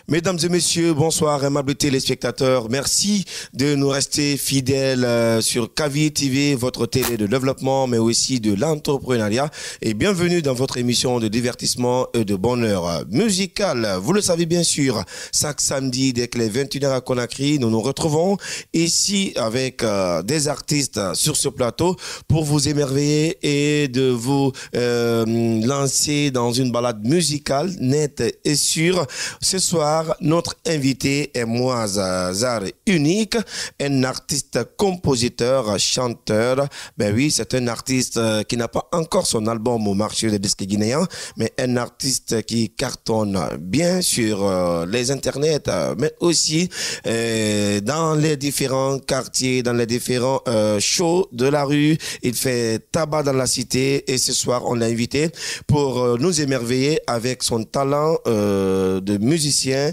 Mesdames et messieurs, bonsoir, aimables téléspectateurs. Merci de nous rester fidèles sur Kavi TV, votre télé de développement, mais aussi de l'entrepreneuriat. Et bienvenue dans votre émission de divertissement et de bonheur musical. Vous le savez bien sûr, chaque samedi, dès que les 21h à Conakry, nous nous retrouvons ici avec des artistes sur ce plateau pour vous émerveiller et de vous lancer dans une balade musicale nette et sûre. Ce soir, notre invité est Moaz Zar Unique, un artiste, compositeur, chanteur. Ben oui, c'est un artiste qui n'a pas encore son album au marché des disques guinéens, mais un artiste qui cartonne bien sur les internets, mais aussi dans les différents quartiers, dans les différents shows de la rue. Il fait tabac dans la cité et ce soir, on l'a invité pour nous émerveiller avec son talent de musicien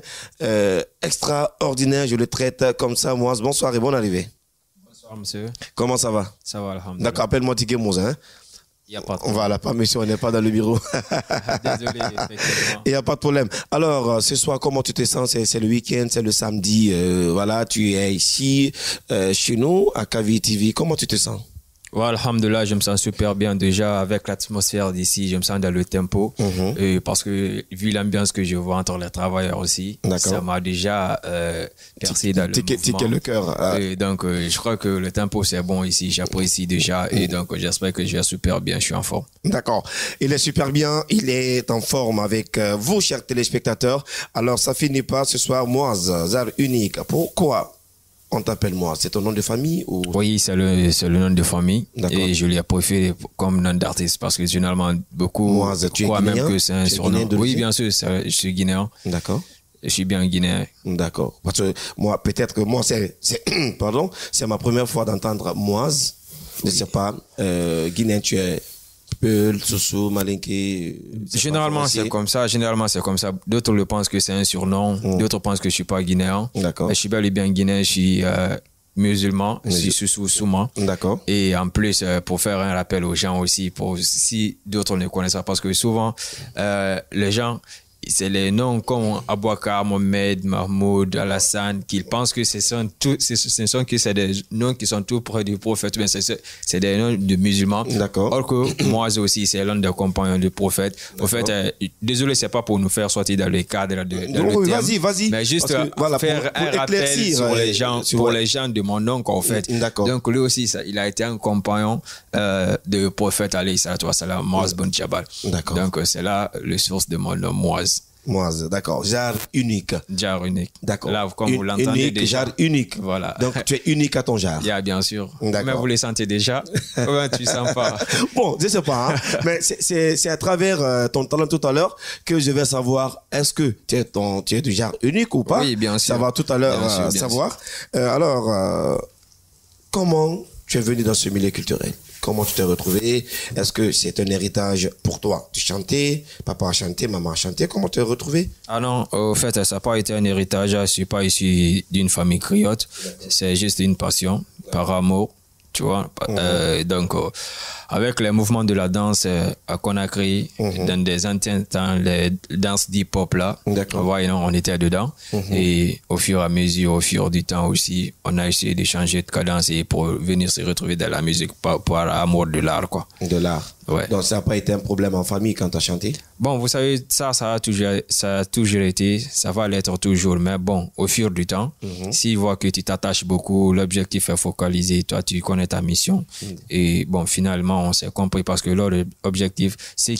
extraordinaire. Je le traite comme ça, moi. Bonsoir et bonne arrivée. Bonsoir, monsieur. Comment ça va? Ça va, alhamdoulilah. D'accord, appelle-moi Tike Mouza. Hein? Il n'y a pas de problème. Voilà, pas monsieur, on n'est pas dans le bureau. Désolé, effectivement. Il n'y a pas de problème. Alors, ce soir, comment tu te sens? C'est le week-end, c'est le samedi. Voilà, tu es ici, chez nous, à Kavi TV. Comment tu te sens? Ouais, alhamdoulilah, je me sens super bien déjà avec l'atmosphère d'ici. Je me sens dans le tempo. Parce que vu l'ambiance que je vois entre les travailleurs aussi, ça m'a déjà percé dans le mouvement. Le cœur. Et donc, je crois que le tempo, c'est bon ici. J'apprécie déjà. Et donc, j'espère que je vais super bien. Je suis en forme. D'accord. Il est super bien. Il est en forme avec vous, chers téléspectateurs. Alors, ça finit pas ce soir. Moaz Zar Unique. Pourquoi on t'appelle Moaz? C'est ton nom de famille ou... Oui, c'est le nom de famille. Et je l'ai préféré comme nom d'artiste parce que généralement, beaucoup Moaz, croient même que c'est un surnom. Oui, bien sûr, je suis guinéen. D'accord. Je suis bien guinéen. D'accord. Parce que moi, peut-être que moi, pardon, c'est ma première fois d'entendre Moaz. Je ne sais pas, guinéen, tu es... Peul, Soussou, Malinké. Généralement, c'est comme ça. D'autres le pensent que c'est un surnom. D'autres pensent que je suis pas guinéen. D'accord. Je suis bel et bien guinéen. Je suis musulman. Je suis Soussou Souma. D'accord. Et en plus, pour faire un rappel aux gens aussi, si d'autres ne connaissent pas, parce que souvent, les gens, c'est les noms comme Abouakar, Mohamed, Mahmoud, Alassane, qu'ils pensent que ce sont des noms qui sont tout près du prophète, mais c'est des noms de musulmans. D'accord. Or que moi aussi, c'est l'un des compagnons du prophète. Au fait, désolé, c'est pas pour nous faire sortir dans le cadre de le terme, vas-y. mais juste faire un rappel sur les gens, pour les gens de mon oncle, en fait. D'accord. Donc lui aussi, il a été un compagnon de prophète, alayhi salatu wa salam, Moaz Ben Jabal. D'accord. Donc c'est là le source de mon nom, Moaz. Moaz, d'accord. Jar unique. Jar unique. D'accord. Là, comme vous l'entendez déjà. Jar unique. Voilà. Donc, tu es unique à ton jar. Yeah, bien sûr. D'accord. Mais vous les sentez déjà. Ouais, tu sens pas. Bon, je sais pas, hein. Mais c'est à travers ton talent tout à l'heure que je vais savoir est-ce que tu es du jar unique ou pas? Oui, bien sûr. Ça va tout à l'heure savoir. Alors, comment tu es venu dans ce milieu culturel? Comment tu t'es retrouvé? Est-ce que c'est un héritage pour toi? Tu chantais, papa a chanté, maman a chanté. Comment tu t'es retrouvé? Ah non, au fait, ça n'a pas été un héritage. Je suis pas issu d'une famille criotte. C'est juste une passion, par amour, tu vois. Donc, avec les mouvements de la danse à Conakry, dans des anciens temps, les danses d'hip-hop là, on était dedans. Et au fur et à mesure, au fur du temps aussi, on a essayé de changer de cadence et pour venir se retrouver dans la musique par amour de l'art, quoi. De l'art. Ouais. Donc, ça n'a pas été un problème en famille quand tu as chanté? Bon, vous savez, ça a toujours été, ça va l'être toujours. Mais bon, au fur du temps, s'ils voient que tu t'attaches beaucoup, l'objectif est focalisé, toi, tu connais ta mission. Et bon, finalement, on s'est compris parce que leur objectif, c'est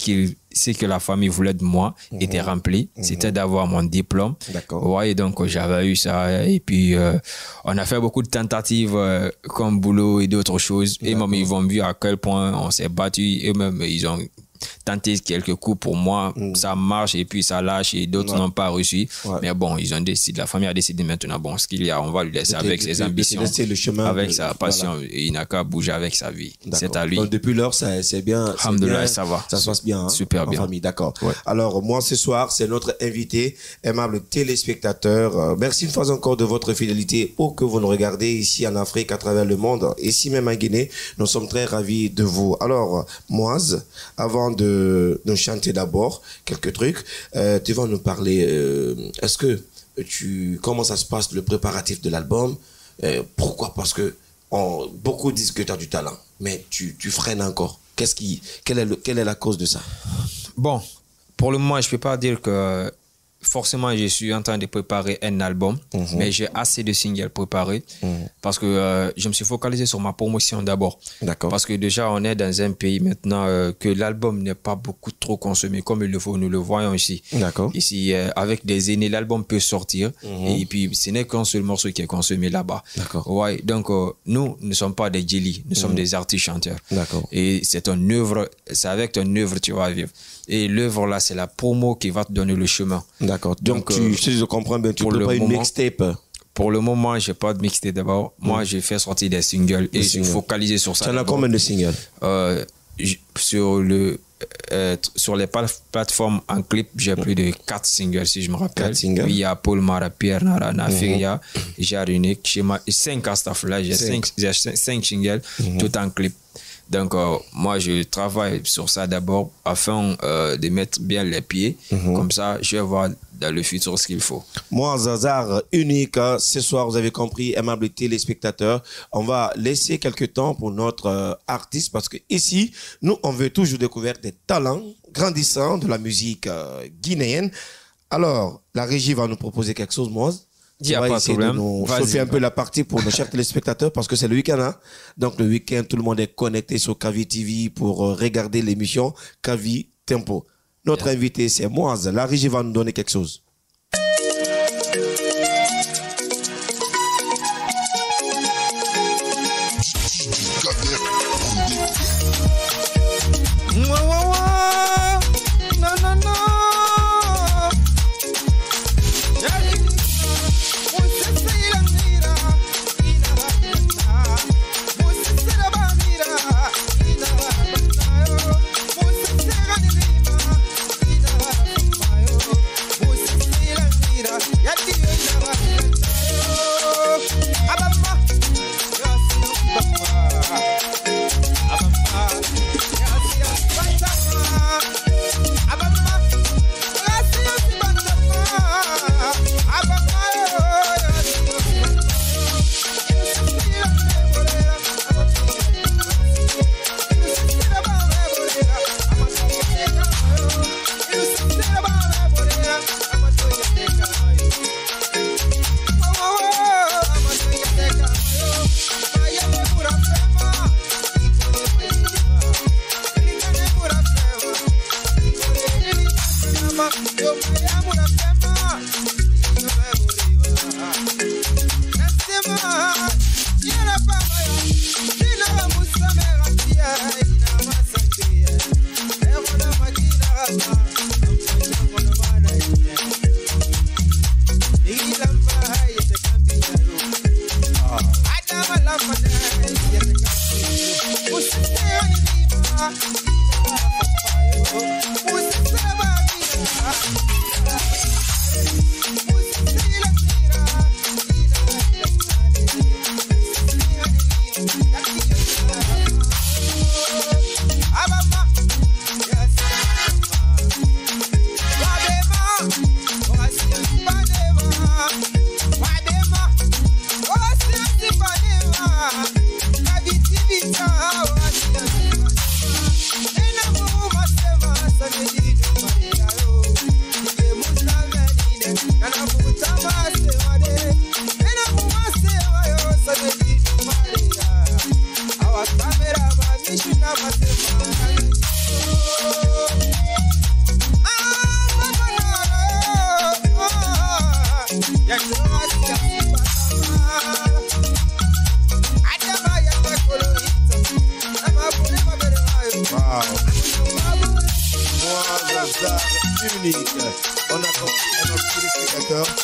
que la famille voulait de moi était remplie. C'était d'avoir mon diplôme. D'accord. Ouais, donc j'avais eu ça. Et puis, on a fait beaucoup de tentatives comme boulot et d'autres choses. Et même, ils ont vu à quel point on s'est battu. Et même, ils ont tenté quelques coups pour moi. Ça marche et puis ça lâche et d'autres n'ont pas reçu. Mais bon, ils ont décidé, la famille a décidé maintenant, bon, ce qu'il y a, on va lui laisser avec ses ambitions, avec sa passion. Et il n'a qu'à bouger avec sa vie. C'est à lui. Donc, depuis lors, c'est bien. Alhamdoulilah, ça va. Ça se passe bien. Hein, super bien. En famille, d'accord. Ouais. Alors, moi, ce soir, c'est notre invité, aimable téléspectateur. Merci une fois encore de votre fidélité. Où que vous nous regardez ici en Afrique, à travers le monde, ici même en Guinée, nous sommes très ravis de vous. Alors, Moaz, avant de nous chanter d'abord quelques trucs, tu vas nous parler, est-ce que comment ça se passe, le préparatif de l'album? Pourquoi? Parce que beaucoup disent que tu as du talent, mais tu freines encore. Quelle est la cause de ça? Bon, pour le moment, je ne peux pas dire que forcément je suis en train de préparer un album, mais j'ai assez de singles préparés parce que je me suis focalisé sur ma promotion d'abord. D'accord. Parce que déjà, on est dans un pays maintenant que l'album n'est pas beaucoup trop consommé comme il le faut. Nous le voyons ici. D'accord. Ici, avec des aînés, l'album peut sortir et puis ce n'est qu'un seul morceau qui est consommé là-bas. D'accord. Ouais, donc, nous ne sommes pas des jelly, nous sommes des artistes chanteurs. D'accord. Et c'est avec ton œuvre tu vas vivre. Et l'œuvre là, c'est la promo qui va te donner le chemin. D'accord. Donc si je comprends bien, tu prépares une mixtape. Pour le moment, je n'ai pas de mixtape d'abord. Moi, j'ai fait sortir des singles et je suis focalisé sur ça. Tu en as combien de singles? Sur les plateformes en clip, j'ai plus de 4 singles, si je me rappelle. 4 singles. Oui, il y a Paul Mara, Pierre Nara, Nafiria, Jarunique, Shema, 5 à staff là. J'ai 5 singles, tout en clip. Donc, moi, je travaille sur ça d'abord afin de mettre bien les pieds. Comme ça, je vais voir dans le futur ce qu'il faut. Moi, Zazar, unique. Ce soir, vous avez compris, aimable téléspectateurs. On va laisser quelques temps pour notre artiste parce que ici, nous, on veut toujours découvrir des talents grandissants de la musique guinéenne. Alors, la régie va nous proposer quelque chose, moi. Il n'y a pas de problème. On fait un peu la partie pour nos chers téléspectateurs parce que c'est le week-end. Hein? Donc le week-end, tout le monde est connecté sur Kavi TV pour regarder l'émission Kavi Tempo. Notre invité, c'est Moaz. La régie va nous donner quelque chose.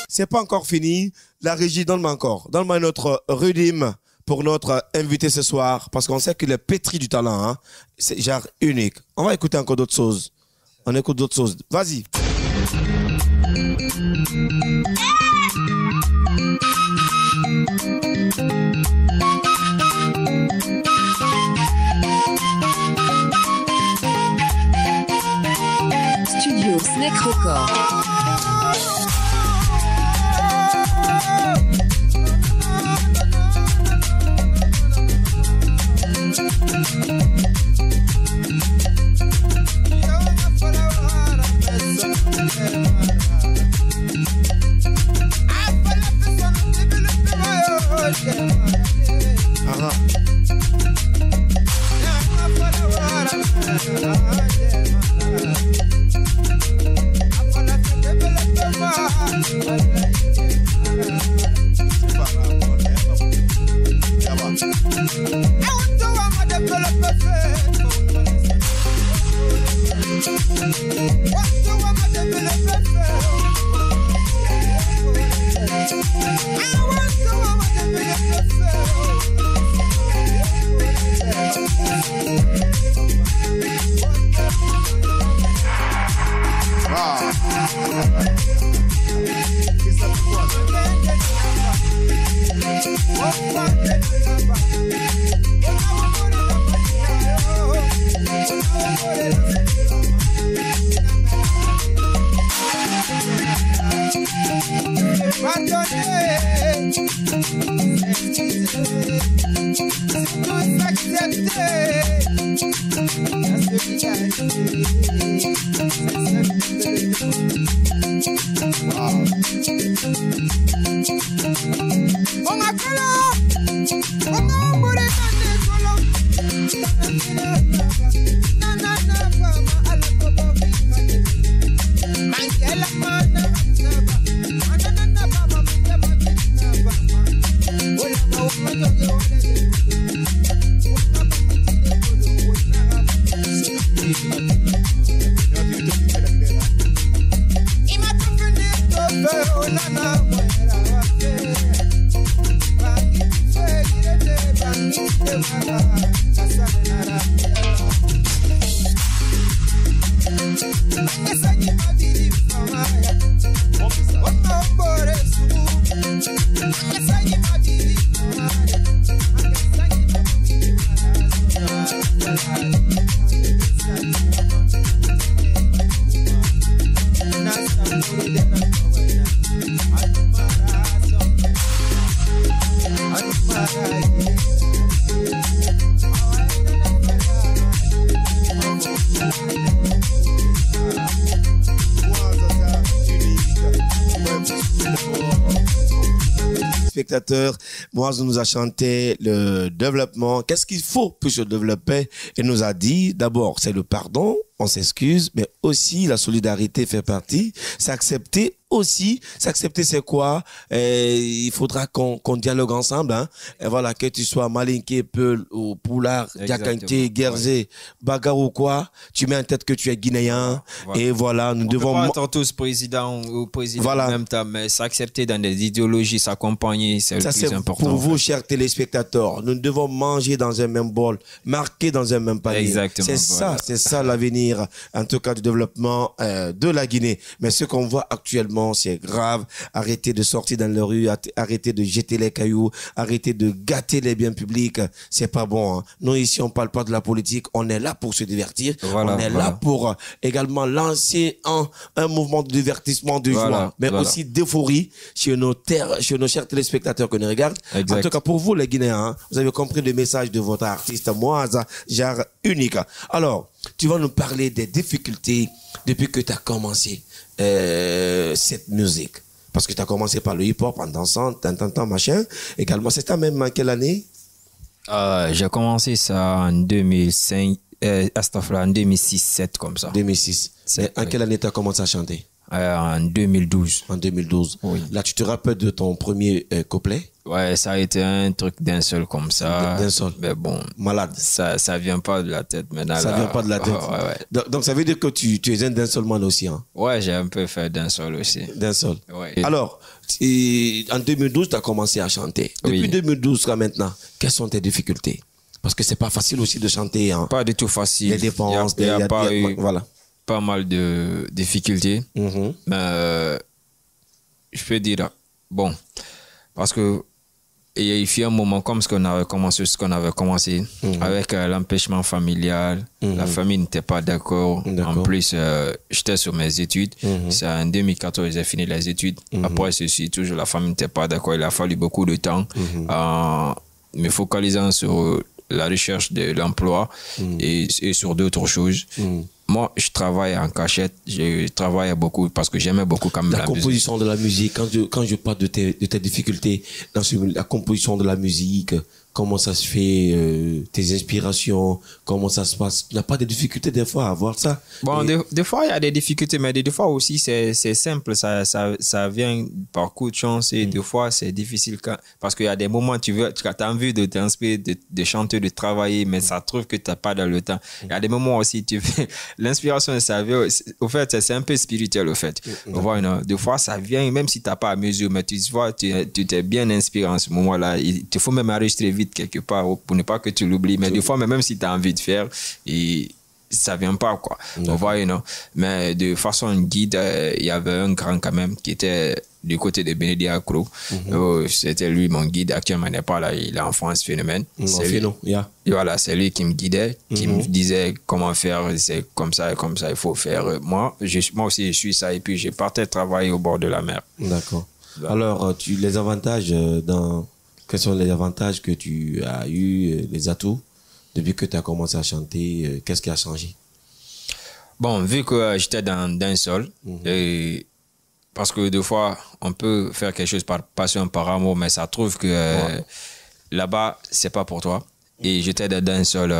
C'est pas encore fini. La régie, donne-moi encore. Donne-moi notre rhythm pour notre invité ce soir. Parce qu'on sait qu'il est pétri du talent. Hein. C'est genre unique. On va écouter encore d'autres choses. On écoute d'autres choses. Vas-y. Studio Snake Record. Spectateurs, Moaz nous a chanté le développement. Qu'est-ce qu'il faut pour se développer? Il nous a dit, d'abord, c'est le pardon, on s'excuse, mais aussi la solidarité fait partie. S'accepter aussi, s'accepter c'est quoi? Il faudra qu'on dialogue ensemble, hein. Et voilà, que tu sois Malinké, Peul, ou Poulard, Diakanté, Guerzé, Bagar ou quoi, tu mets en tête que tu es guinéen, voilà. Et voilà, nous devons... On peut pas être tous président ou président voilà. En même temps, mais s'accepter dans des idéologies, s'accompagner, c'est le plus important. Pour vous, chers téléspectateurs, nous devons manger dans un même bol, marquer dans un même panier. Exactement. C'est ça l'avenir, en tout cas, du développement de la Guinée. Mais ce qu'on voit actuellement, c'est grave. Arrêtez de sortir dans la rue, arrêtez de jeter les cailloux, arrêtez de gâter les biens publics. C'est pas bon, hein. Nous, ici, on parle pas de la politique. On est là pour se divertir. Voilà, on est là pour également lancer un mouvement de divertissement, de joie, mais aussi d'euphorie chez nos chers téléspectateurs que nous regardent. En tout cas, pour vous, les Guinéens, hein, vous avez compris le message de votre artiste, Moaz, genre unique. Alors, tu vas nous parler des difficultés depuis que tu as commencé cette musique. Parce que tu as commencé par le hip-hop en dansant, machin. Également, c'est ta même en quelle année? J'ai commencé ça en 2005, en 2006-7 comme ça. 2006. En quelle année tu as commencé à chanter? En 2012. En 2012. Oui. Là, tu te rappelles de ton premier couplet? Ouais, ça a été un truc d'un seul comme ça. D'un seul. Mais bon. Malade. Ça vient pas de la tête maintenant. Ça vient pas de la tête. Ouais. Donc, ça veut dire que tu es un d'un seul man aussi, hein? Ouais, j'ai un peu fait d'un seul aussi. D'un seul. Ouais. Alors, en 2012, tu as commencé à chanter. Depuis 2012 jusqu'à maintenant, quelles sont tes difficultés? Parce que c'est pas facile aussi de chanter, hein? Pas du tout facile. Les dépenses, il y a pas eu... Voilà. Pas mal de difficultés, mais je peux dire, bon, parce que il y a eu un moment comme ce qu'on avait commencé avec l'empêchement familial, la famille n'était pas d'accord. En plus, j'étais sur mes études. C'est en 2014 j'ai fini les études. Après ceci, toujours la famille n'était pas d'accord. Il a fallu beaucoup de temps me focalisant sur la recherche de l'emploi et sur d'autres choses. moi, je travaille en cachette. Je travaille beaucoup parce que j'aimais beaucoup quand même la la musique. composition de la musique. Quand je parle de tes difficultés dans la composition de la musique, comment ça se fait, tes inspirations, comment ça se passe. Il n'y a pas de difficultés des fois à voir ça. Bon, des fois, il y a des difficultés, mais des fois aussi, c'est simple. Ça vient par coup de chance et des fois, c'est difficile parce qu'il y a des moments, tu as envie de t'inspirer, de chanter, de travailler, mais ça trouve que tu n'as pas dans le temps. Il y a des moments aussi, l'inspiration, ça vient, au fait, c'est un peu spirituel, au fait. Voilà, des fois, ça vient, même si tu n'as pas à mesure, mais tu vois, tu t'es bien inspiré en ce moment-là. Il te faut même enregistrer vite quelque part pour ne pas que tu l'oublies. Mais des fois, même si tu as envie de faire, et ça vient pas, quoi. Voyez, non? Mais de façon guide, il y avait un grand quand même qui était du côté de Bénédicte Accro. C'était lui mon guide. Actuellement, il n'est pas là. Il est en France, phénomène. Voilà, c'est lui qui me guidait, qui me disait comment faire. C'est comme ça, il faut faire. Moi aussi, je suis ça. Et puis, je partais travailler au bord de la mer. D'accord. Alors, les avantages quels sont les avantages que tu as eu, les atouts, depuis que tu as commencé à chanter? Qu'est-ce qui a changé? Bon, vu que j'étais dans sol, et parce que des fois, on peut faire quelque chose par passion, par amour, mais ça trouve que là-bas, c'est pas pour toi. Et j'étais dans sol,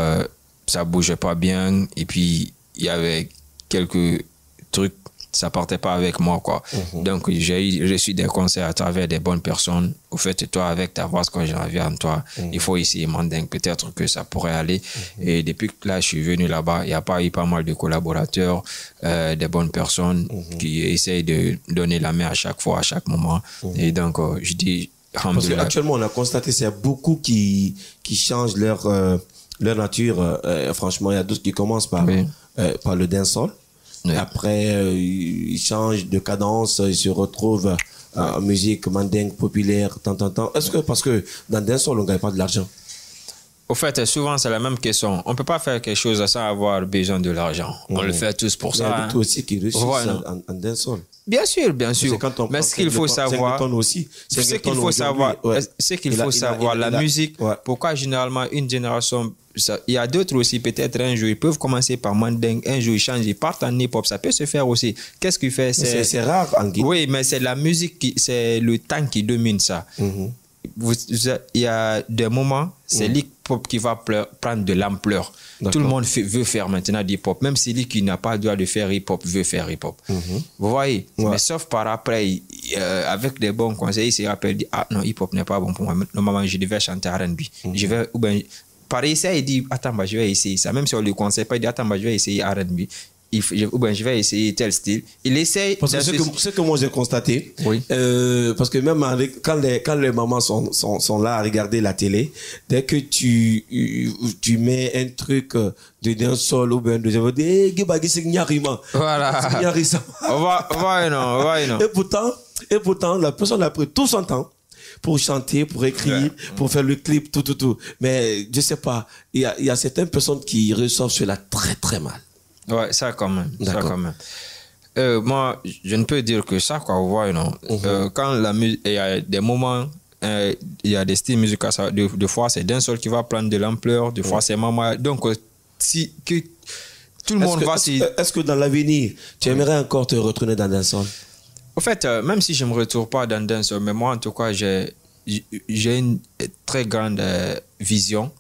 ça bougeait pas bien, et puis il y avait quelques trucs, ça partait pas avec moi, quoi. Donc, j'ai reçu des conseils à travers des bonnes personnes. Au fait, toi, avec ta voix, quand j'en viens en toi, il faut essayer Mandingue. Peut-être que ça pourrait aller. Et depuis que là, je suis venu là-bas, il y a pas eu pas mal de collaborateurs, des bonnes personnes qui essayent de donner la main à chaque fois, à chaque moment. Et donc, je dis... Parce qu'actuellement, on a constaté qu'il y a beaucoup qui changent leur nature. Franchement, il y a d'autres qui commencent par le dancehall. Après, ils changent de cadence, ils se retrouvent en musique mandingue populaire, tant. Est-ce que parce que dans le dancehall, on ne gagne pas de l'argent? Au fait, souvent, c'est la même question. On ne peut pas faire quelque chose sans avoir besoin de l'argent. On le fait tous pour ça. Il y a d'autres aussi qui réussissent en dancehall. Bien sûr. Mais ce qu'il faut savoir, la musique, pourquoi généralement une génération, il y a d'autres aussi, peut-être un jour, ils peuvent commencer par mandingue, un jour ils changent, ils partent en hip-hop, ça peut se faire aussi. Qu'est-ce qu'il fait? C'est rare en guide. Oui, mais c'est la musique, c'est le temps qui domine ça. Il y a des moments, c'est l'hip-hop qui va prendre de l'ampleur. Tout le monde veut faire maintenant du hip-hop. Même si lui qui n'a pas le droit de faire hip-hop veut faire hip-hop. Vous voyez? Mais sauf par après, avec des bons conseils, il se rappelle, ah non, hip-hop n'est pas bon pour moi. Normalement, je devais chanter R&B. Par essai, il dit, attends, je vais essayer ça. Même si on ne le conseille pas, il dit, attends, je vais essayer R&B. Je vais essayer tel style. Il essaye. Parce que ce que moi j'ai constaté, parce que même quand les mamans sont là à regarder la télé, dès que tu mets un truc de dancehall ou bien voilà. Et pourtant, la personne a pris tout son temps pour chanter, pour écrire, pour faire le clip, tout. Mais je sais pas, il y a certaines personnes qui reçoivent cela très très mal. Ouais, ça quand même. Moi, je ne peux dire que ça, quoi, vous voyez, non. Quand la musique, il y a des moments, il y a des styles musicaux, de fois c'est d'un seul qui va prendre de l'ampleur, de fois c'est maman. Donc, si tout le monde va... Est-ce que dans l'avenir, tu aimerais encore te retourner dans dancehall? En fait, même si je ne me retourne pas dans dancehall, mais moi, en tout cas, j'ai une très grande vision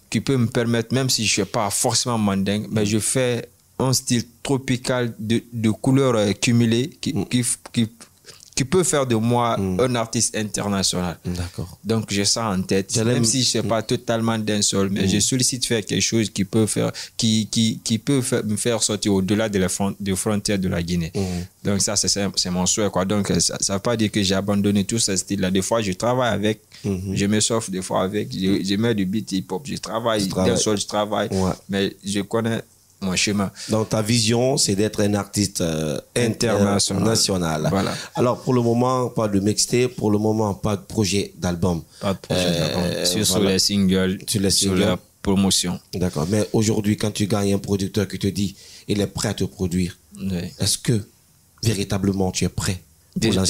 qui peut me permettre, même si je ne suis pas forcément mandingue, mais je fais un style tropical de couleurs cumulées qui peut faire de moi un artiste international. D'accord. Donc, j'ai ça en tête. Même si je ne sais pas totalement dancehall, mais je sollicite faire quelque chose qui peut me faire sortir au-delà des frontières de la Guinée. Donc, ça, c'est mon souhait, quoi. Donc, ça ne veut pas dire que j'ai abandonné tout ce style-là. Des fois, je travaille avec, je me sauve des fois avec, je mets du beat hip-hop, je travaille, dancehall, je travaille, mais je connais mon chemin. Donc ta vision, c'est d'être un artiste international. Voilà. Alors pour le moment, pas de mixtape, pour le moment, pas de projet d'album. Pas de projet d'album. Sur les singles, sur la promotion. D'accord. Mais aujourd'hui, quand tu gagnes un producteur qui te dit il est prêt à te produire, est-ce que véritablement tu es prêt pour je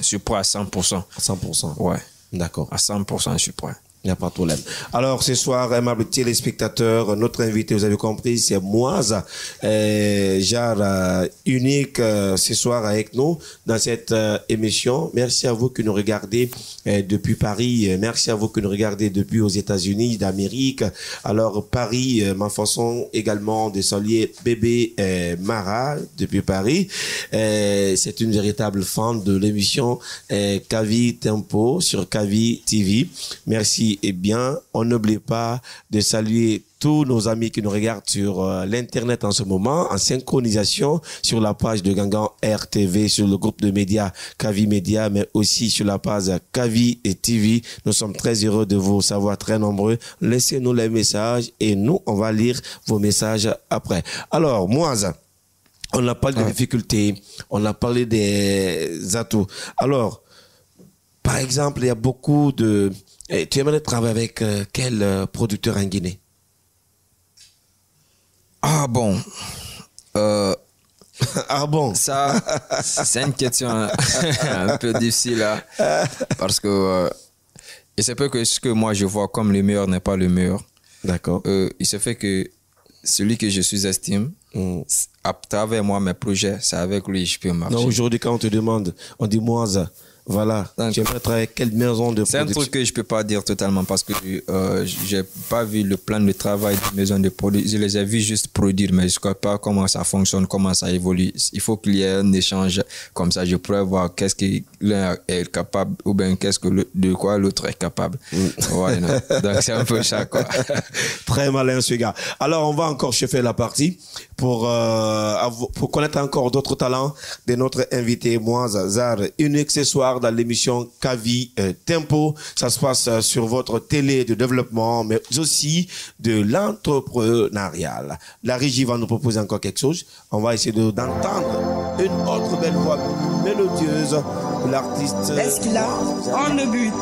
suis prêt à 100%. À 100%. Ouais. D'accord. À 100%, je suis prêt. Il n'y a pas de problème. Alors, ce soir, aimables téléspectateurs, notre invité, vous avez compris, c'est Moise, genre unique ce soir avec nous dans cette émission. Merci à vous qui nous regardez depuis Paris. Merci à vous qui nous regardez depuis aux États-Unis d'Amérique. Alors, Paris, ma façon également de saluer bébé Mara depuis Paris. C'est une véritable fan de l'émission Kavi Tempo sur Kavi TV. Merci. Eh bien, on n'oublie pas de saluer tous nos amis qui nous regardent sur l'internet en ce moment, en synchronisation sur la page de Gangan RTV, sur le groupe de médias Kavi Média, mais aussi sur la page Kavi et TV. Nous sommes très heureux de vous savoir très nombreux. Laissez-nous les messages et nous, on va lire vos messages après. Alors, Moise, on a parlé des difficultés, on a parlé des atouts. Alors, par exemple, il y a beaucoup de... Tu aimerais travailler avec quel producteur en Guinée? Ah bon. Ah bon? Ça, c'est une question un peu difficile là, parce que il se peut que ce que moi je vois comme le meilleur n'est pas le meilleur. D'accord. Il se fait que celui que je sous-estime, à travers moi mes projets, c'est avec lui que je peux marcher. Non, aujourd'hui quand on te demande, on dit Moise. Voilà, tu aimerais travailler avec quelle maison de production? C'est un truc que je ne peux pas dire totalement parce que je n'ai pas vu le plan de travail des maisons de production. Je les ai vus juste produire, mais je ne sais pas comment ça fonctionne, comment ça évolue. Il faut qu'il y ait un échange comme ça. Je pourrais voir qu'est-ce que l'un est capable ou bien de quoi l'autre est capable. Ouais, donc c'est un peu ça, quoi. Très malin, ce gars. Alors, on va encore chauffer la partie pour connaître encore d'autres talents de notre invité, Moise Zar, unique ce soir dans l'émission Kavi Tempo. Ça se passe sur votre télé de développement, mais aussi de l'entrepreneurial. La régie va nous proposer encore quelque chose. On va essayer d'entendre une autre belle voix mélodieuse de l'artiste. Est-ce qu'il a en le but?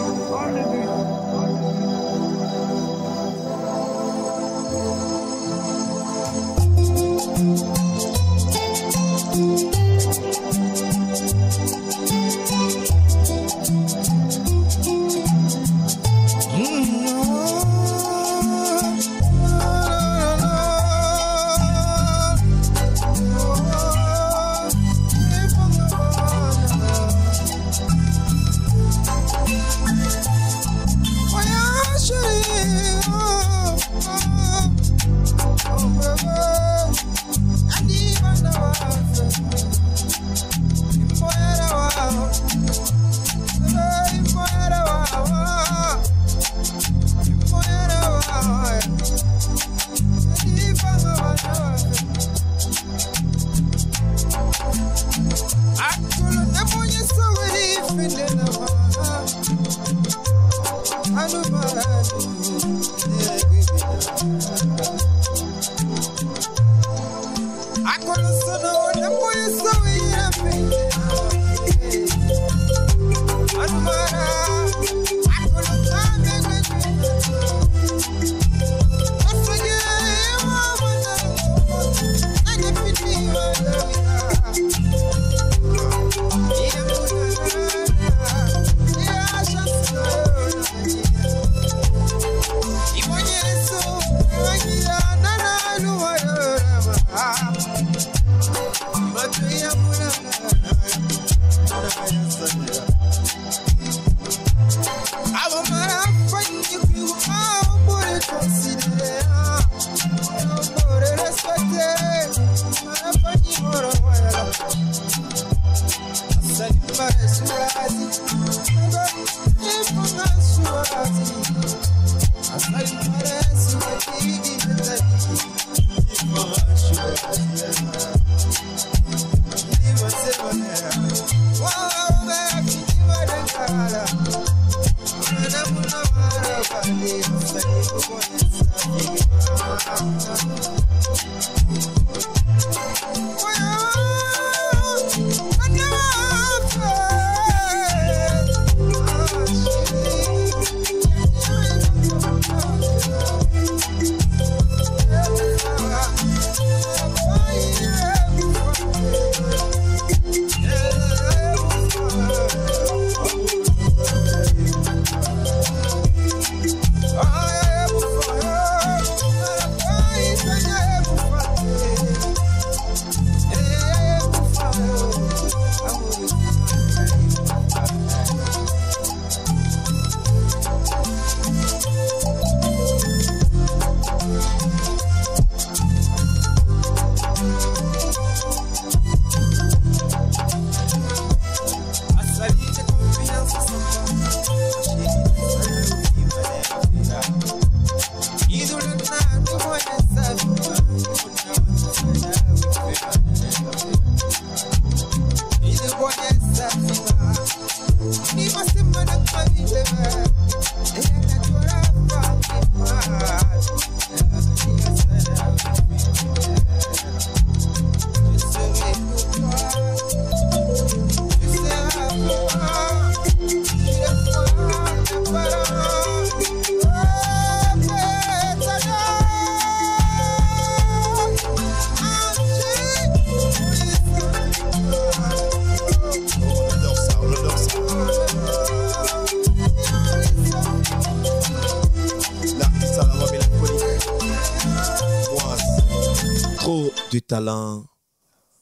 du talent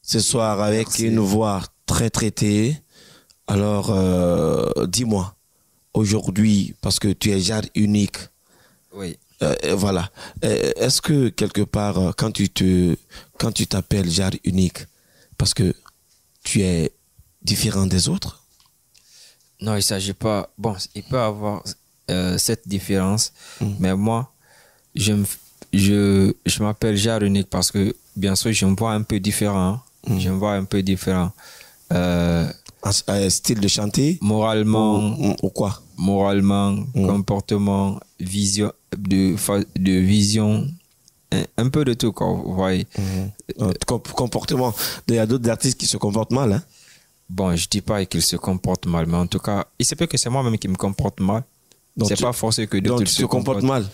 ce soir avec Merci. une voix très traitée. Alors, dis-moi, aujourd'hui, parce que tu es genre unique, Oui. voilà. Est-ce que quelque part, quand tu t'appelles genre unique, parce que tu es différent des autres? Non, il ne s'agit pas. Bon, il peut y avoir cette différence, mais moi, je m'appelle Jar Unique parce que, bien sûr, je me vois un peu différent. Je me vois un peu différent. Style de chanter Moralement, ou quoi? moralement, comportement, vision, de vision, un peu de tout, quoi, vous voyez. Comportement. Il y a d'autres artistes qui se comportent mal, hein? Bon, je dis pas qu'ils se comportent mal, mais en tout cas, il se peut que c'est moi-même qui me comporte mal. Donc C'est pas forcé que Donc d'autres tu se te comportes mal.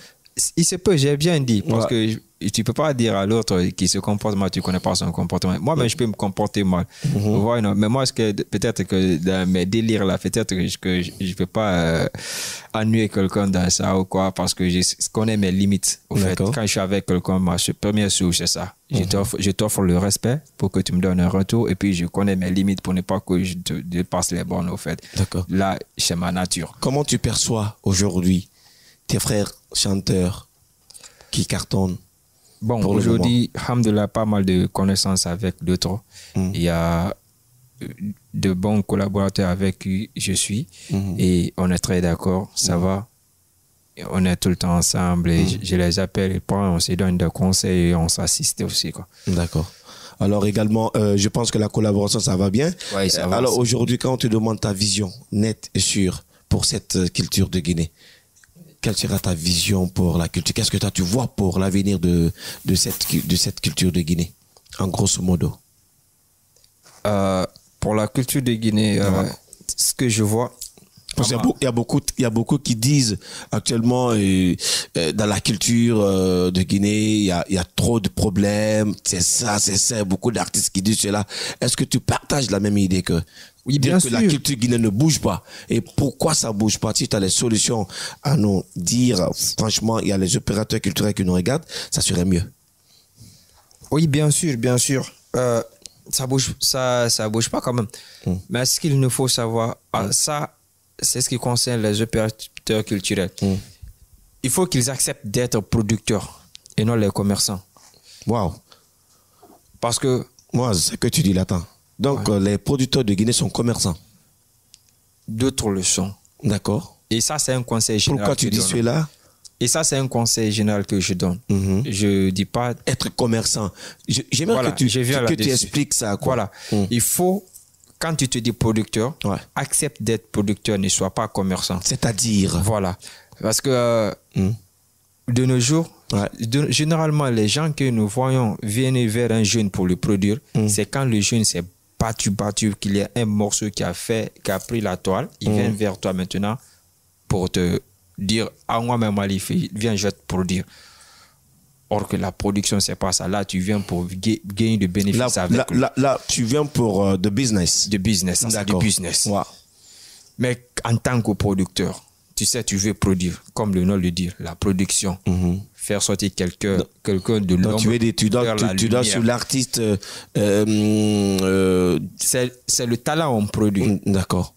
Il se peut, j'ai bien dit, parce Ouais. que tu peux pas dire à l'autre qui se comporte mal, tu connais pas son comportement. Moi-même, je peux me comporter mal. Vous voyez, non? Mais moi, peut-être que dans mes délires là, peut-être que je peux pas ennuyer quelqu'un dans ça ou quoi, parce que je connais mes limites. Au fait, D'accord. quand je suis avec quelqu'un, ma première souche, c'est ça. Je t'offre le respect pour que tu me donnes un retour, et puis je connais mes limites pour ne pas que je te dépasse les bornes, au fait. D'accord. Là, c'est ma nature. Comment tu perçois aujourd'hui tes frères chanteurs qui cartonnent? Bon, Pour le aujourd'hui, alhamdoulilah, pas mal de connaissances avec d'autres. Il y a de bons collaborateurs avec qui je suis et on est très d'accord, ça va. Et on est tout le temps ensemble et je les appelle, ils prennent, on se donne des conseils et on s'assiste aussi, quoi. D'accord. Alors également, je pense que la collaboration, ça va bien. Ouais, ça va. Alors aujourd'hui, quand on te demande ta vision nette et sûre pour cette culture de Guinée, quelle sera ta vision pour la culture? Qu'est-ce que toi tu vois pour l'avenir de cette culture de Guinée, en grosso modo? Pour la culture de Guinée, ce que je vois... Parce qu'il y a beaucoup qui disent actuellement dans la culture de Guinée, il y a trop de problèmes, c'est ça, beaucoup d'artistes qui disent cela. Est-ce que tu partages la même idée que Oui, dire bien que sûr. la culture guinéenne ne bouge pas? Et pourquoi ça bouge pas? Si tu as les solutions à nous dire, franchement, il y a les opérateurs culturels qui nous regardent, ça serait mieux. Oui, bien sûr, bien sûr. Ça bouge pas quand même. Mais ce qu'il nous faut savoir, ça, c'est ce qui concerne les opérateurs culturels. Il faut qu'ils acceptent d'être producteurs et non les commerçants. Waouh. Parce que, Moi, c'est ce que tu dis là. Attends. Donc, les producteurs de Guinée sont commerçants. d'autres le sont. D'accord. Et ça, c'est un conseil général. Pourquoi tu que je dis donne. cela? Et ça, c'est un conseil général que je donne. Je dis pas... Être commerçant. J'aimerais Voilà, que je viens tu là-dessus. expliques ça. Quoi. Voilà. Il faut, quand tu te dis producteur, Ouais. accepte d'être producteur, ne sois pas commerçant. C'est-à-dire. Voilà. Parce que de nos jours, Ouais. généralement, les gens que nous voyons viennent vers un jeune pour le produire. C'est quand le jeune s'est battu, qu'il y a un morceau qui a pris la toile. Il vient vers toi maintenant pour te dire, ah, moi-même, viens, je vais te produire. Or que la production, c'est pas ça. Là, tu viens pour gagner de bénéfices avec Là, tu viens pour de business. de business. Ça, c'est du D'accord. business. Ouais. Mais en tant que producteur, tu sais, tu veux produire, comme le nom le dit, la production. Faire sortir quelqu'un de l'ombre. Donc, tu dois vers la sur lumière. l'artiste. C'est le talent on produit. D'accord.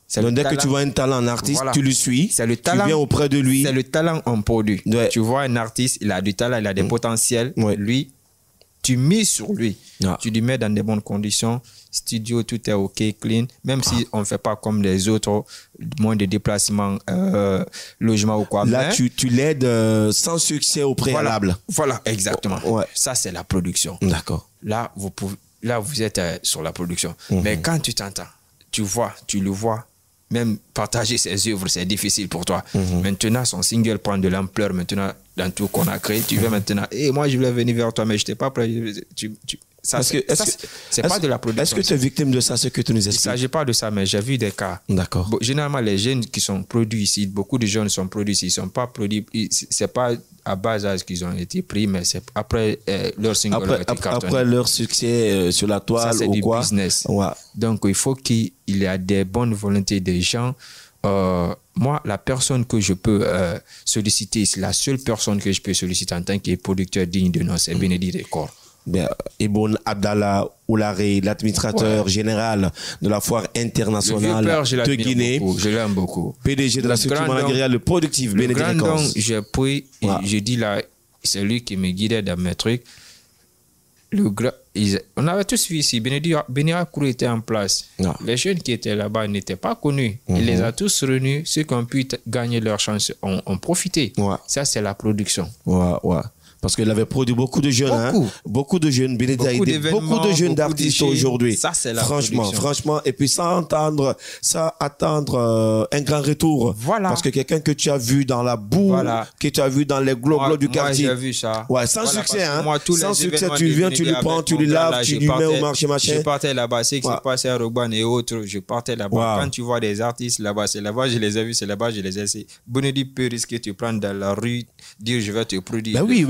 C'est Donc, le dès que talent- tu vois un talent en artiste, Voilà. tu le suis. C'est le talent. Tu viens auprès de lui. C'est le talent on produit. Ouais. Tu vois un artiste, il a du talent, il a des potentiels. Ouais. Lui, tu mises sur lui. Ah. Tu lui mets dans des bonnes conditions. Studio, tout est OK, clean. Même si on ne fait pas comme les autres, moins de déplacements, logement ou quoi. Là, mais- tu l'aides sans succès au préalable. Voilà, exactement. Ouais. Ça, c'est la production. D'accord. Là, vous êtes sur la production. Mais quand tu t'entends, tu le vois, même partager ses œuvres, c'est difficile pour toi. Maintenant, son single prend de l'ampleur maintenant dans tout qu'on a créé. Tu veux maintenant, moi, je voulais venir vers toi, mais je n'étais pas prêt. C'est pas de la production. Est-ce que tu es victime de ça, ce que tu nous Il ne expliques? s'agit pas de ça, mais j'ai vu des cas. D'accord. Bon, généralement, les jeunes qui sont produits ici, beaucoup de jeunes sont produits ici, ils ne sont pas produits, c'est pas à bas âge qu'ils ont été pris, mais c'est après leur single a été cartonné. Après leur succès sur la toile Ça, c'est ou du quoi. business. Ouais. Donc, il faut qu'il y ait des bonnes volontés des gens. Moi, la personne que je peux solliciter, c'est la seule personne que je peux solliciter en tant que producteur digne de nom, c'est Bénédicte Record. Ibn Abdallah Oulare, l'administrateur général de la foire internationale de Guinée. Je l'aime beaucoup. PDG de la structure managériale productive. Le grand don, j'ai pris, et je dis là, c'est lui qui me guidait dans mes trucs. On avait tous vu ici, Benirakourou était en place. Les jeunes qui étaient là-bas n'étaient pas connus. Il les a tous réunis. Ceux qui ont pu gagner leur chance ont profité. Ça, c'est la production. Parce qu'il avait produit beaucoup de jeunes. Beaucoup de jeunes. Benedi a aidé beaucoup de jeunes d'artistes aujourd'hui. Ça, c'est la production. Franchement. Et puis, sans attendre un grand retour. Parce que quelqu'un que tu as vu dans la boue, que tu as vu dans les globes du quartier. Moi, j'ai vu ça. Sans succès. Sans succès, tu viens, tu lui prends, tu lui laves, tu lui mets au marché, machin. Je partais là-bas. C'est ce qui se passait à Rogban et autres. Je partais là-bas. Quand tu vois des artistes là-bas, c'est là-bas, je les ai vus, c'est là-bas, je les ai essayés. Benedi peut risquer de te prendre dans la rue, dire je vais te produire. Oui.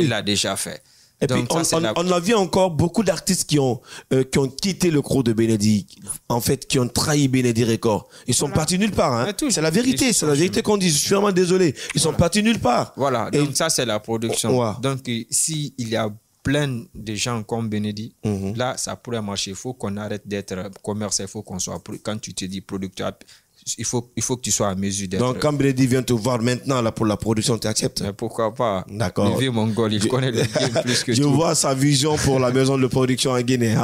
Il l'a déjà fait. Et donc, puis, on a vu encore beaucoup d'artistes qui ont quitté le crew de Benedi, en fait, qui ont trahi Benedi Records. Ils sont partis nulle part. C'est la vérité, qu'on dit. Je suis vraiment désolé. Ils sont partis nulle part. Voilà, donc ça, c'est la production. Donc, s'il y a plein de gens comme Benedi, là, ça pourrait marcher. Il faut qu'on arrête d'être commercial. Il faut qu'on soit, quand tu te dis producteur, il faut que tu sois à mesure d'être. Donc, quand Benedi vient te voir maintenant là, pour la production, tu acceptes? Mais pourquoi pas? D'accord. Le vieux Mongol, il connaît le game plus que Je tout. vois sa vision pour la maison de production en Guinée.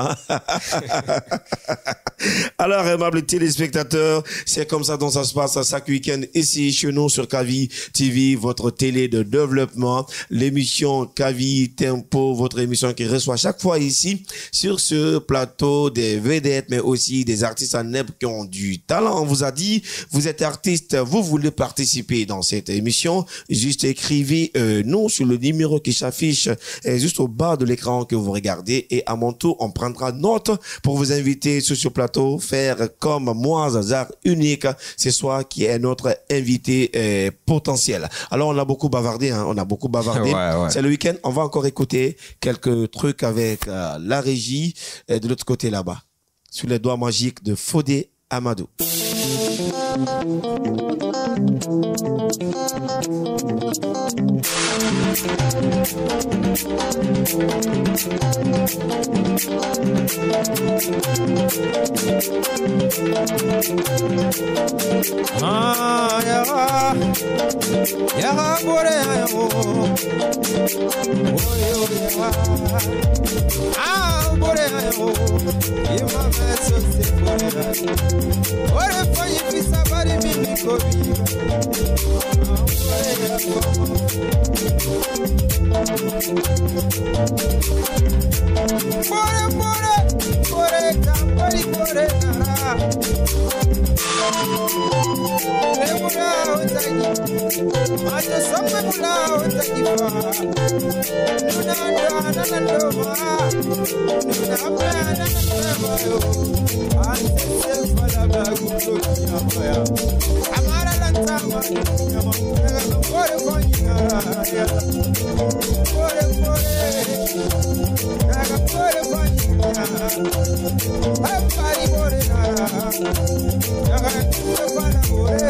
Alors, aimables téléspectateurs, c'est comme ça dont ça se passe à chaque week-end ici, chez nous, sur Kavi TV, votre télé de développement. L'émission Kavi Tempo, votre émission qui reçoit chaque fois ici, sur ce plateau, des vedettes, mais aussi des artistes en neb qui ont du talent. On vous a dit, vous êtes artiste, vous voulez participer dans cette émission, juste écrivez nous sur le numéro qui s'affiche juste au bas de l'écran que vous regardez, et à mon tour, on prendra note pour vous inviter sur ce plateau, faire comme moi, Zazar Unique, ce soir, qui est notre invité potentiel. Alors, on a beaucoup bavardé, C'est le week-end, on va encore écouter quelques trucs avec la régie de l'autre côté là-bas, sous les doigts magiques de Fodé Amadou. Yara bore ayo, bore ayo, ima meso se bore ayo, ore fanyi pisa bari mimi kobi, bore kambari bore nara, lemura ozagi. Majo somwe mula otakifa, nuna anda nanandoma, nuna apena nanandoma yo, ante fala bagu kunya ya, amara lantama, nyama kore konyina ya, kore konyina, apari kore na, yaga kure fala kore.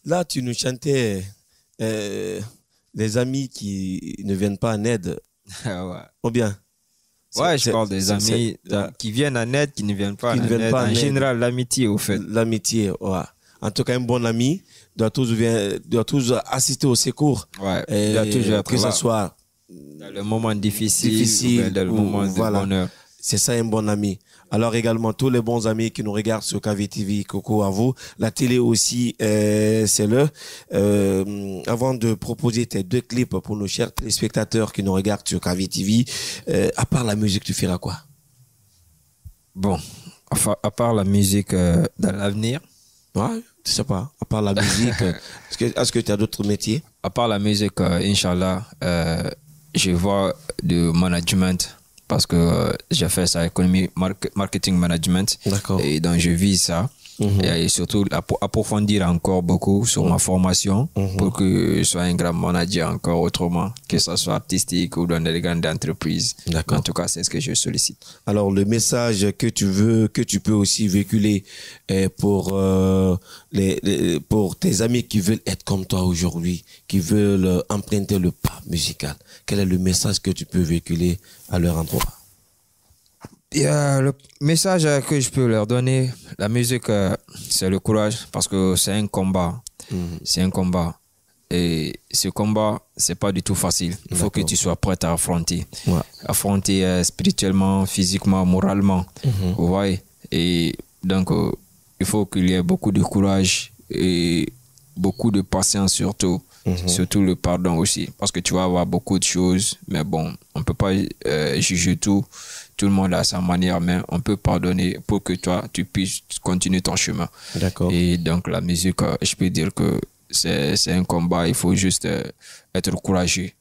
Là, tu nous chantais les amis qui ne viennent pas en aide. Ouais. Ou bien? Ouais, je parle des amis qui viennent en aide, qui ne viennent pas en aide. En général, l'amitié, au fait. L'amitié, ouais. En tout cas, un bon ami doit toujours assister au secours. Ouais, il doit toujours être que là. Ce soit dans le moment difficile dans le moment de bonheur. C'est ça, un bon ami. Alors également, tous les bons amis qui nous regardent sur KVTV, coucou à vous. La télé aussi, c'est le. Avant de proposer tes 2 clips pour nos chers téléspectateurs qui nous regardent sur KVTV, à part la musique, tu feras quoi? Bon, enfin, à part la musique dans l'avenir. Ouais, je sais pas. À part la musique, est-ce que tu as d'autres métiers? À part la musique, Inch'Allah, je vois du management. Parce que j'ai fait ça, économie, marketing management. D'accord. Et donc, je vise ça. Et surtout, approfondir encore beaucoup sur ma formation pour que je sois un grand manager encore autrement, que ce soit artistique ou dans les grandes entreprises. D'accord. En tout cas, c'est ce que je sollicite. Alors, le message que tu veux, que tu peux aussi véhiculer pour tes amis qui veulent être comme toi aujourd'hui, qui veulent emprunter le pas musical, quel est le message que tu peux véhiculer à leur endroit? Le message que je peux leur donner, la musique, c'est le courage parce que c'est un combat. C'est un combat. Et ce combat, c'est pas du tout facile. Il faut que tu sois prêt à affronter. Ouais. Affronter spirituellement, physiquement, moralement. Vous voyez? Et donc, il faut qu'il y ait beaucoup de courage et beaucoup de patience surtout. Surtout le pardon aussi. Parce que tu vas avoir beaucoup de choses, mais bon, on ne peut pas juger tout. Tout le monde a sa manière, mais on peut pardonner pour que toi, tu puisses continuer ton chemin. D'accord. Et donc, la musique, je peux dire que c'est un combat. Il faut juste être courageux.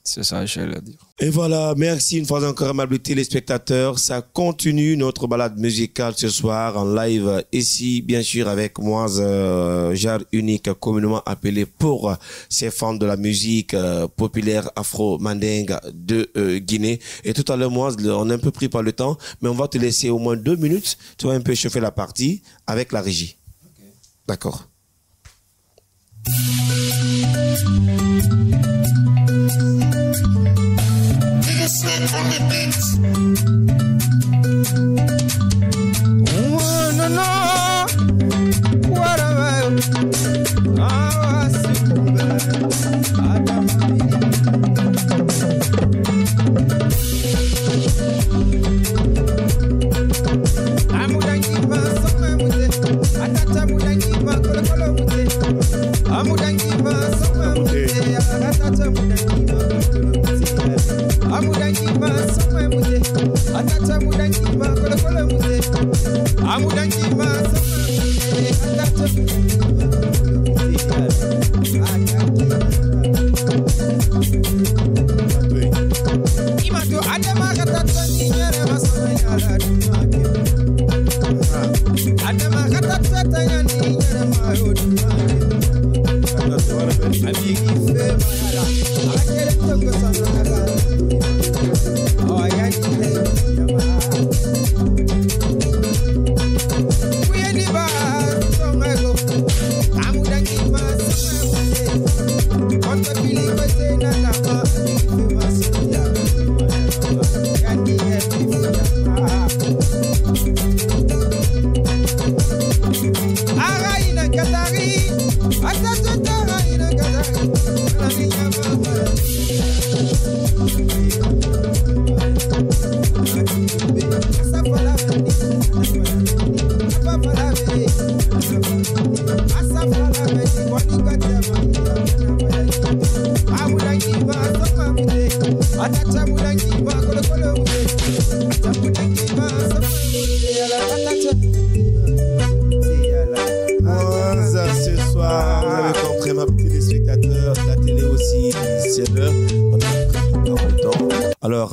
C'est ça, je vais le dire. Et voilà, merci une fois encore, amables téléspectateurs. Ça continue notre balade musicale ce soir en live ici, bien sûr, avec moi, genre unique, communément appelé pour ces fans de la musique populaire afro-mandingue de Guinée. Et tout à l'heure, moi, on est un peu pris par le temps, mais on va te laisser au moins 2 minutes. Tu vas un peu chauffer la partie avec la régie. Okay. D'accord. Oh, no, no. What am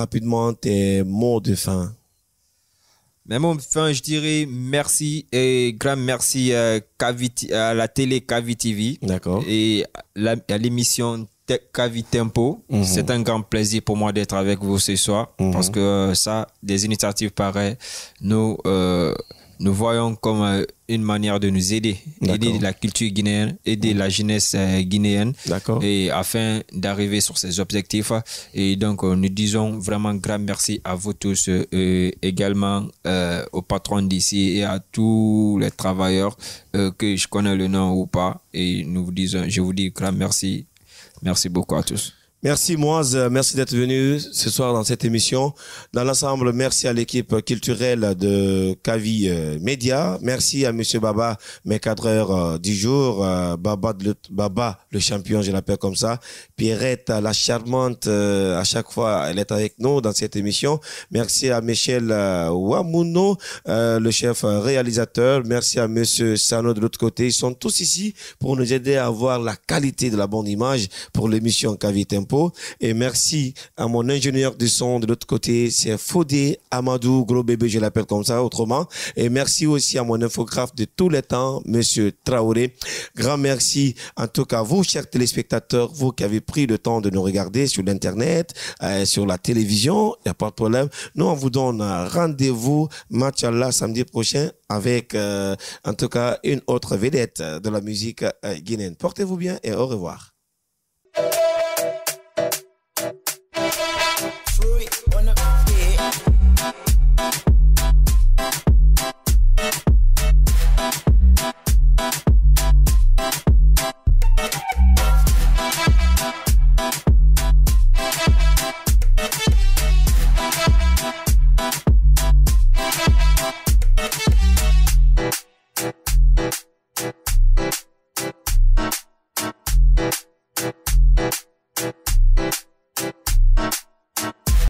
rapidement tes mots de fin. Mais mon fin, je dirais merci et grand merci à la télé Kavi TV. D'accord. Et à l'émission Kavi Tempo. C'est un grand plaisir pour moi d'être avec vous ce soir parce que des initiatives pareilles, nous voyons comme une manière de nous aider la culture guinéenne, aider la jeunesse guinéenne, et afin d'arriver sur ces objectifs. Et donc, nous disons vraiment grand merci à vous tous, également aux patrons d'ici et à tous les travailleurs que je connais le nom ou pas. Et je vous dis grand merci. Merci beaucoup à tous. Merci Moise, merci d'être venu ce soir dans cette émission. Dans l'ensemble, merci à l'équipe culturelle de Kavi Média. Merci à Monsieur Baba, mes cadreurs du jour. Baba, le champion, je l'appelle comme ça. Pierrette, la charmante, à chaque fois, elle est avec nous dans cette émission. Merci à Michel Wamuno, le chef réalisateur. Merci à Monsieur Sano de l'autre côté. Ils sont tous ici pour nous aider à avoir la qualité de la bonne image pour l'émission Kavi Tempo. Et merci à mon ingénieur du son de l'autre côté, c'est Fodé Amadou, gros bébé, je l'appelle comme ça autrement. Et merci aussi à mon infographe de tous les temps, Monsieur Traoré. Grand merci en tout cas à vous, chers téléspectateurs, vous qui avez pris le temps de nous regarder sur l'internet, sur la télévision, il n'y a pas de problème. Nous, on vous donne rendez-vous, machallah, samedi prochain avec en tout cas une autre vedette de la musique guinéenne. Portez-vous bien et au revoir.